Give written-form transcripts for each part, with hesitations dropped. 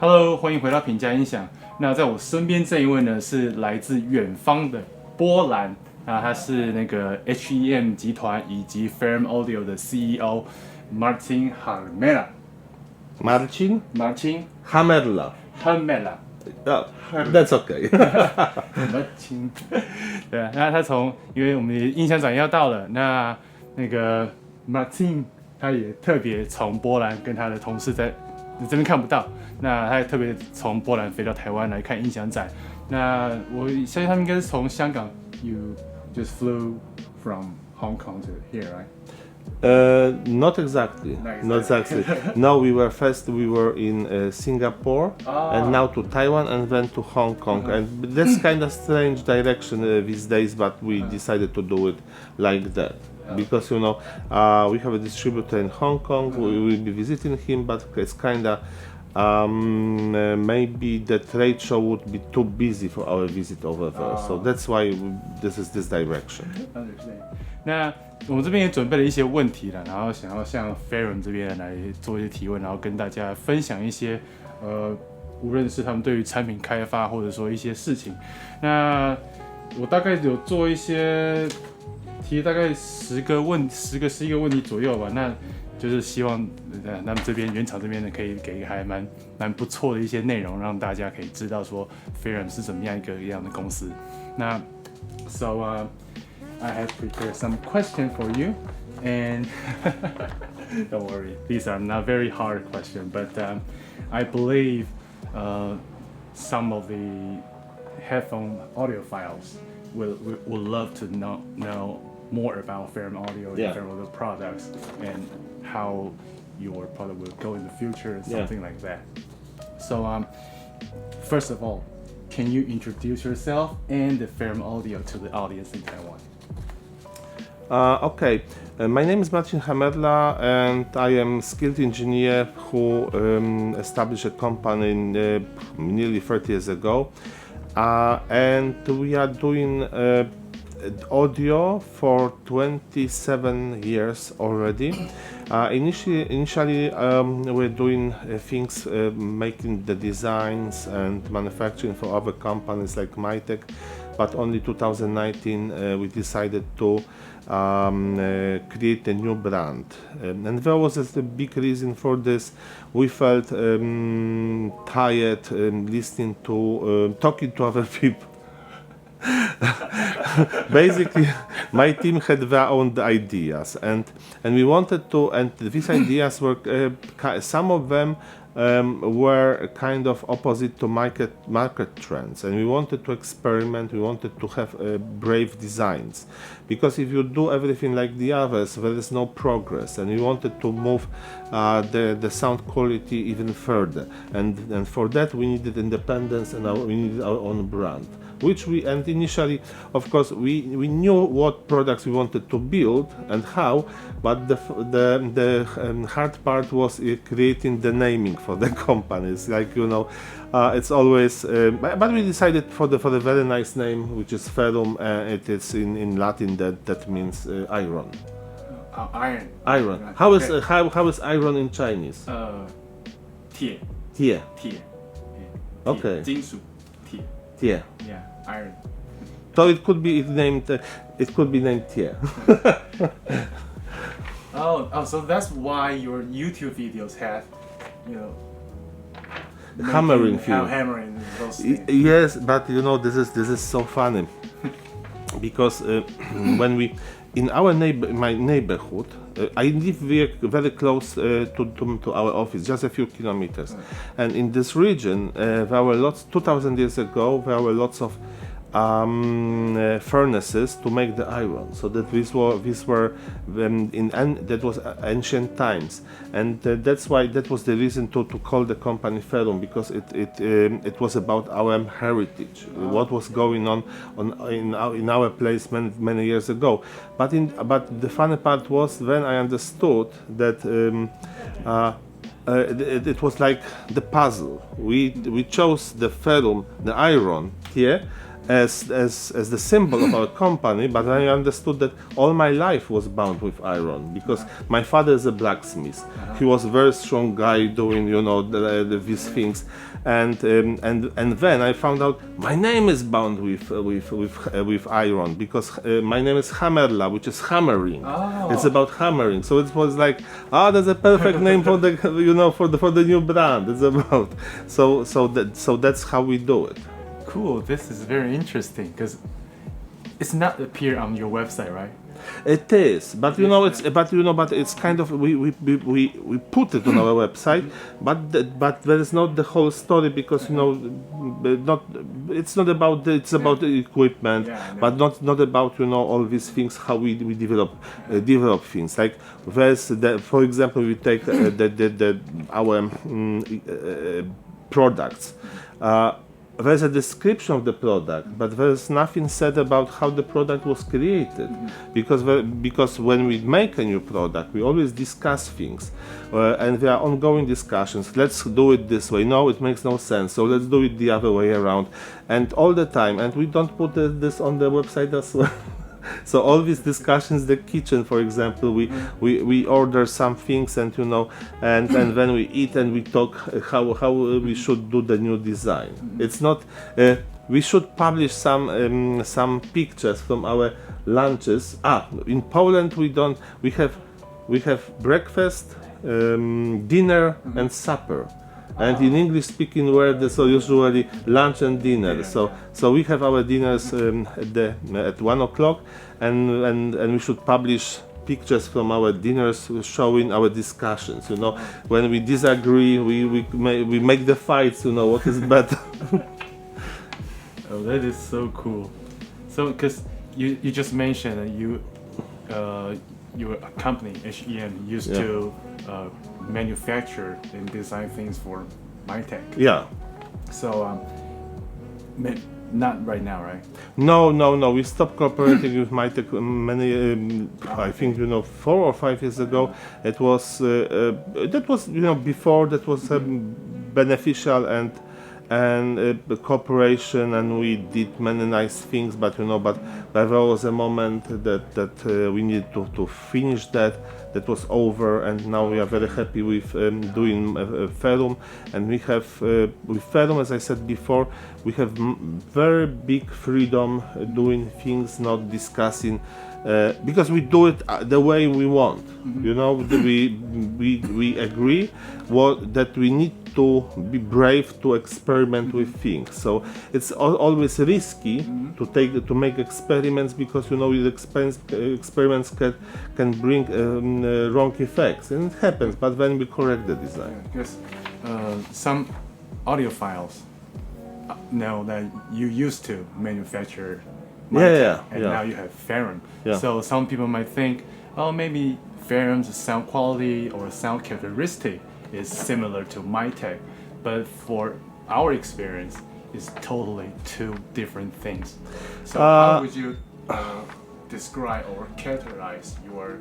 Hello， 欢迎回到PinCha音响。那在我身边这一位呢，是来自远方的波兰，他是那个 HEM 集团以及 Ferrum Audio 的 CEO Marcin Harmela。Marcin Harmela。Oh, that's okay. Marcin， 对，那因为我们的音响展要到了，那个 Marcin 他也特别从波兰跟他的同事在你这边看不到，那他也特别从波兰飞到台湾来看音响展。那我相信他们应该是从香港 ，You just flew from Hong Kong to here, right? Not exactly. No, we were in Singapore, and now to Taiwan, and then to Hong Kong. And that's kind of strange direction these days, but we decided to do it like that. Because we have a distributor in Hong Kong. We will be visiting him, but it's kind of maybe the trade show would be too busy for our visit over there. So that's why this is this direction. Understand. 那我们这边也准备了一些问题了，然后想要向 Ferrum 这边来做一些提问，然后跟大家分享一些无论是他们对于产品开发或者说一些事情。那我大概有做一些提大概11个问题左右吧，那就是希望他们这边原厂这边呢可以给一个还蛮不错的一些内容，让大家可以知道说 Ferrum 是怎么样一样的公司。那 I have prepared some questions for you, and don't worry, these are not very hard questions, but I believe some of the headphone audiophiles would love to know more about Ferrum Audio and Ferrum Audio products and how your product will go in the future and something like that. So first of all, can you introduce yourself and the Ferrum Audio to the audience in Taiwan? Okay, my name is Marcin Harmela, and I am a skilled engineer who established a company nearly 30 years ago, and we are doing audio for 27 years already. Initially we're doing things, making the designs and manufacturing for other companies like Mytek, but only 2019 we decided to create a new brand, and there was a big reason for this. We felt tired listening to talking to other people. Basically, my team had their own ideas, and we wanted to, and these ideas were some of them were kind of opposite to market trends, and we wanted to experiment. We wanted to have brave designs, because if you do everything like the others, there is no progress. And we wanted to move the sound quality even further, and for that we needed independence, and we needed our own brand. And initially, of course, we knew what products we wanted to build and how, but the hard part was creating the naming for the companies. Like it's always. But we decided for the very nice name, which is Ferrum. It is in Latin that means iron. Iron. Iron. Right. How is iron in Chinese? 铁。铁。铁。Okay. 金属。铁。铁。Yeah. Iron. So it could be named. It could be named Tie. Oh, so that's why your YouTube videos have, hammering feel. Hammering those things. Yes, but this is so funny because when we in my neighborhood, I live very close to our office, just a few kilometers, and in this region there were lots. 2,000 years ago, there were lots of furnaces to make the iron. So that these were that was ancient times, and that was the reason to call the company Ferrum, because it was about our heritage, what was going on in our place many years ago. But the funny part was when I understood that. It was like the puzzle. We chose the Ferrum, the iron here, as the symbol of our company, but I understood that all my life was bound with iron because my father is a blacksmith. He was a very strong guy doing, you know, these things, and then I found out my name is bound with iron because my name is Harmela, which is hammering. Oh. It's about hammering, so it was like, that's a perfect name for the, you know, for the new brand. It's about so that's how we do it. Cool. This is very interesting because it's not appear on your website, right? It is, but you know, but it's kind of we put it on our website, but there is not the whole story because you know, it's not about it's about the equipment, but not about, you know, all these things, how we develop things. Like there's for example, we take our products. There's a description of the product, but there's nothing said about how the product was created. Because when we make a new product, we always discuss things, and there are ongoing discussions. Let's do it this way. No, it makes no sense. So let's do it the other way around, and all the time. And we don't put this on the website as well. So all these discussions, the kitchen, for example, we order some things, and you know, and then we eat and we talk how we should do the new design. It's not. We should publish some pictures from our lunches. In Poland we don't. We have breakfast, dinner, and supper. And in English-speaking world, so usually lunch and dinner. So we have our dinners at 1 o'clock, and we should publish pictures from our dinners showing our discussions. You know, when we disagree, we make the fights. You know, what is better. Oh, that is so cool. So, because you just mentioned that your company HEM used to manufacture and design things for MyTech. Yeah. So, not right now, right? No. We stopped cooperating with MyTech many. I think 4 or 5 years ago. It was that was before that was beneficial and cooperation, and we did many nice things. But there was a moment that we needed to finish that. That was over, and now we are very happy with doing Ferrum. And we have with Ferrum, as I said before, we have very big freedom doing things, not discussing, because we do it the way we want. Mm-hmm. We agree that we need to be brave to experiment with things. So it's always risky to make experiments, because experiments can bring wrong effects, and it happens. But then we correct the design. Because some audiophiles know that you used to manufacture MyTech, and now you have Ferrum. Yeah. So some people might think, maybe Ferrum's sound quality or sound characteristic is similar to MyTech, but for our experience, it's totally two different things. So how would you describe or characterize your?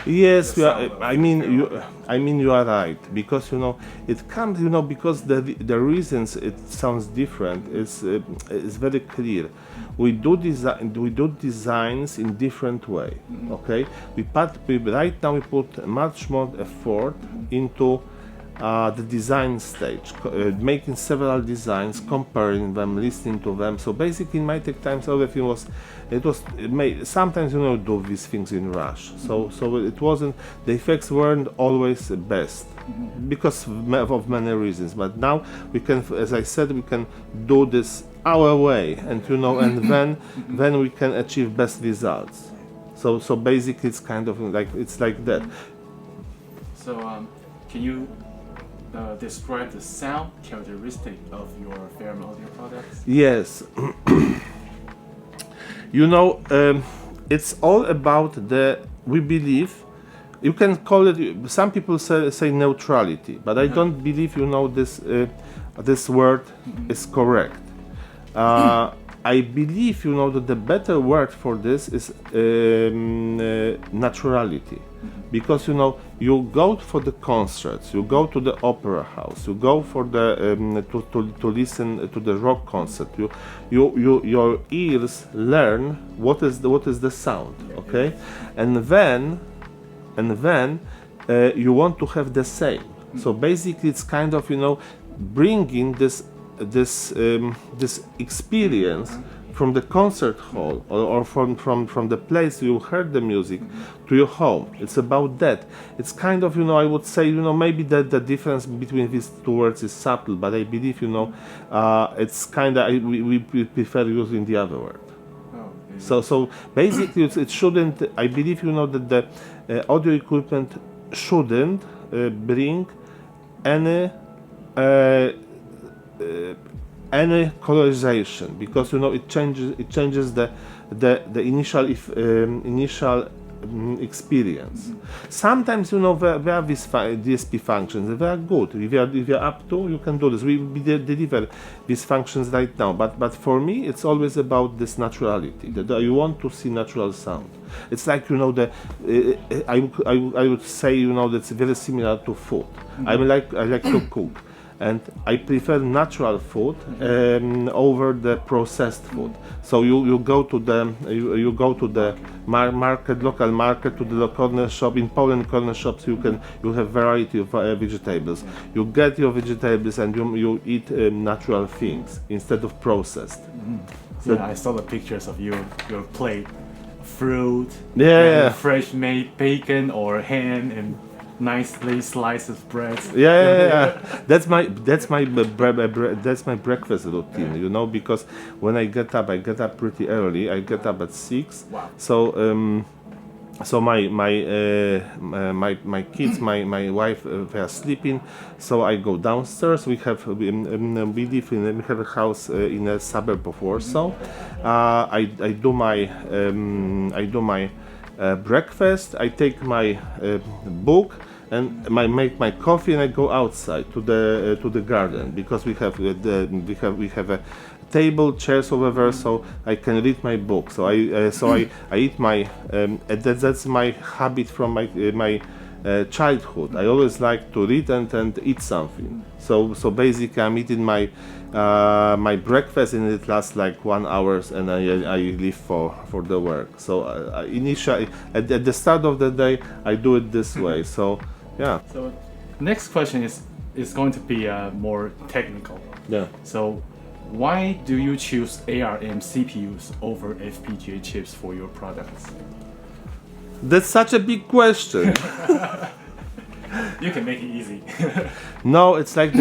Yes, I mean you are right, because it comes because the reasons it sounds different is very clear. We do designs in different way. Mm-hmm. Okay, right now we put much more effort into the design stage, making several designs, comparing them, listening to them. So basically in MyTech times everything sometimes do these things in rush. So it wasn't, the effects weren't always the best because of many reasons. But now we can, as I said, we can do this our way, and and then we can achieve best results. So basically it's kind of like that. So can you describe the sound characteristic of your Ferrum audio products? Yes. It's all about we believe, you can call it, some people say neutrality, but I don't believe this word is correct. I believe that the better word for this is naturality. because you go for the concerts, you go to the opera house, you go for the to listen to the rock concert. Your ears learn what is the sound, okay, and then you want to have the same. So basically, it's kind of bringing this experience from the concert hall or from the place you heard the music to your home. It's about that. It's kind of I would say maybe that the difference between these two words is subtle, but I believe it's kind of we prefer using the other word. So basically it shouldn't. I believe that the audio equipment shouldn't bring any colorization, because it changes the initial experience. Sometimes there are these DSP functions. They are good. If you're up to, you can do this. We deliver these functions right now. But for me, it's always about this naturality. That you want to see natural sound. It's like I would say that's very similar to food. I like to cook. And I prefer natural food over the processed food. So you go to the market, local market, to the corner shop. In Poland, corner shops you have variety of vegetables. You get your vegetables and you eat natural things instead of processed. So I saw the pictures of your plate, fruit, fresh made bacon or ham and nicely sliced bread. That's my breakfast routine, because when I get up pretty early. I get up at 6. Wow. So my kids, my wife, they are sleeping. So I go downstairs. We have we have a house in a suburb of Warsaw. I do my breakfast. I take my book and make my coffee, and I go outside to the garden, because we have a table, chairs over there, so I can read my book. So I eat my that's my habit from my childhood. I always like to read and eat something. So basically, I'm eating my breakfast, and it lasts like 1 hour, and I leave for the work. So initially, at the start of the day, I do it this way. So yeah. So next question is going to be more technical. Yeah. So why do you choose ARM CPUs over FPGA chips for your products? That's such a big question. You can make it easy. No, it's like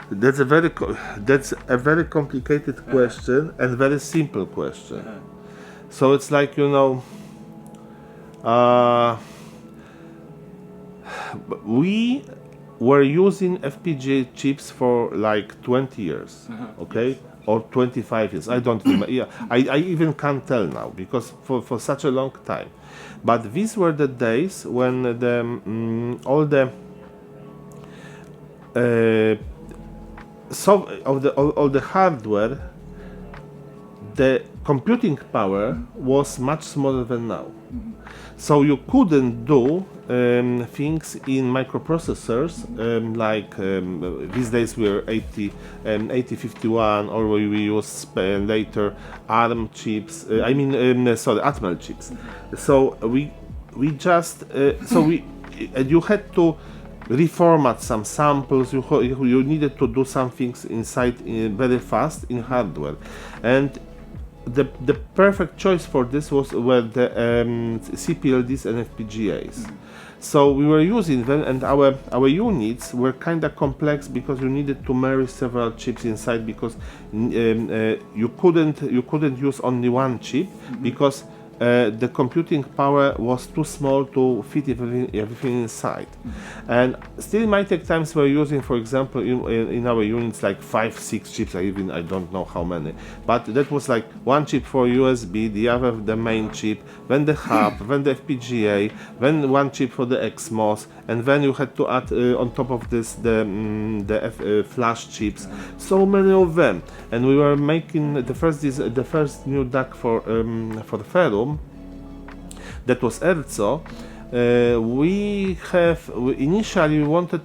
that's a very complicated question and very simple question. So it's like we were using FPGA chips for like 20 years, okay, or 25 years. I don't remember. Yeah, I even can't tell now, because for such a long time. But these were the days when all the hardware, the computing power was much smaller than now. So you couldn't do things in microprocessors like these days we're 8051, or we use later ARM chips. Atmel chips. So we just and you had to reformat some samples. You needed to do some things inside very fast in hardware, and the perfect choice for this were the CPLDs and FPGAs. So we were using them, and our units were kind of complex, because you needed to marry several chips inside, because you couldn't use only one chip, because the computing power was too small to fit everything inside. And still in my tech times we're using, for example, in our units like 5-6 chips. I don't know how many, but that was like one chip for USB, the other the main chip, then the hub, then the FPGA, then one chip for the XMOS, and then you had to add on top of this the flash chips. So many of them, and we were making the first new DAC for the Ferrum. that was Erzo. Initially we wanted,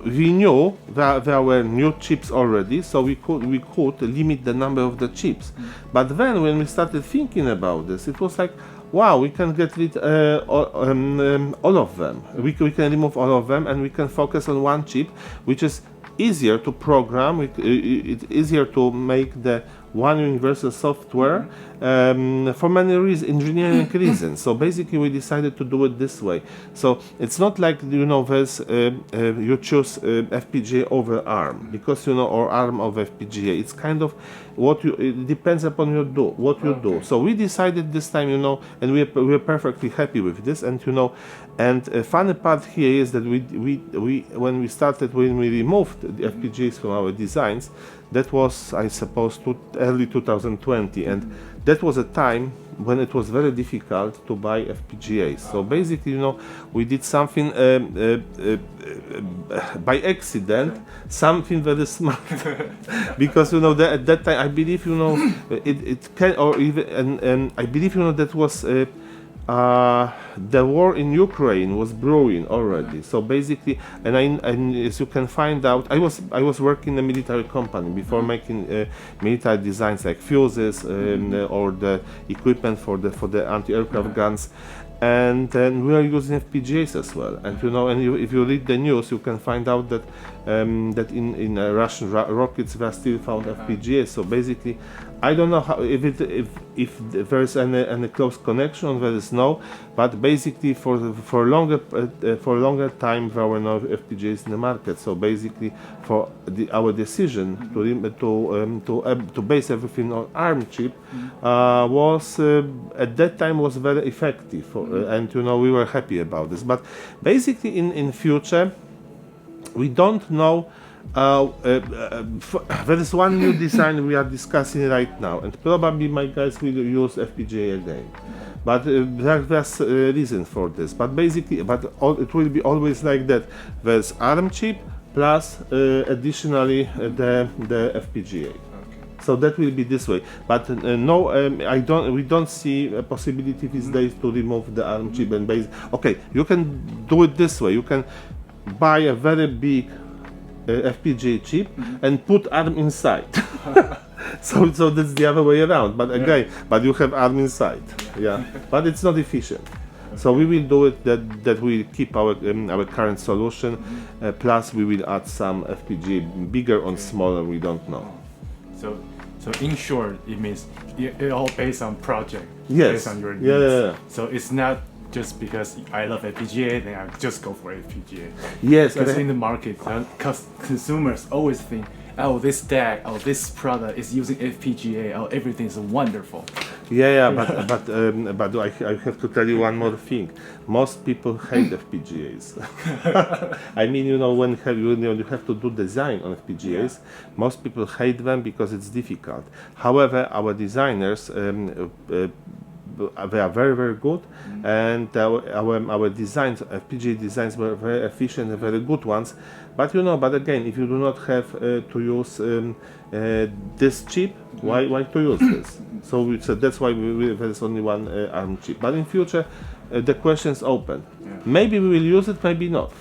we knew that there were new chips already, so we could limit the number of the chips. But then when we started thinking about this, it was like, wow, we can get rid all of them. We can remove all of them, and we can focus on one chip, which is easier to program. It's easier to make the one universal software for many reasons, engineering reasons. So basically, we decided to do it this way. So it's not like there's you choose FPGA over ARM because or ARM of FPGA. It's kind of it depends upon what you do. So we decided this time, and we're perfectly happy with this. And and a funny part here is that when we removed the FPGAs from our designs, that was, I suppose, early 2020, and that was a time when it was very difficult to buy FPGAs. So basically, we did something by accident, something very smart, because at that time I believe it can, or even and I believe that was. The war in Ukraine was brewing already. So basically, and as you can find out, I was working in a military company before making military designs like fuses or the equipment for the anti-aircraft guns. And then we are using FPGAs as well. And if you read the news, you can find out that that in Russian rockets they still found FPGAs. So basically, I don't know how if there is any close connection, or there is no. But basically, for longer time there were no FPGAs in the market. So basically, for our decision to base everything on ARM chip was at that time was very effective, and we were happy about this. But basically, in future, we don't know. There is one new design we are discussing right now, and probably my guys will use FPGA again. But there's a reason for this. But basically, it will be always like that. There's ARM chip plus additionally the FPGA. Okay. So that will be this way. But we don't see a possibility these days to remove the ARM chip and base. Okay, you can do it this way. You can buy a very big FPGA chip and put ARM inside. so that's the other way around. But again, but you have ARM inside. Yeah, but it's not efficient. Okay. So we will do it that we keep our current solution. Plus we will add some FPGA, bigger or smaller. We don't know. So in short, it means it all based on project. Yes. Based on your needs. Yeah. So it's not just because I love FPGA, then I just go for FPGA. Yes. Because in the market, consumers always think, oh, this DAC, oh, this product is using FPGA, oh, everything is wonderful. Yeah, but I have to tell you one more thing. Most people hate FPGAs. I mean, when you have to do design on FPGAs, most people hate them because it's difficult. However, our designers, they are very, very good, and our designs, FPGA designs, were very efficient and very good ones. But but again, if you do not have to use this chip, why to use this? So that's why there's only one ARM chip. But in future, the question is open. Yeah. Maybe we will use it, maybe not.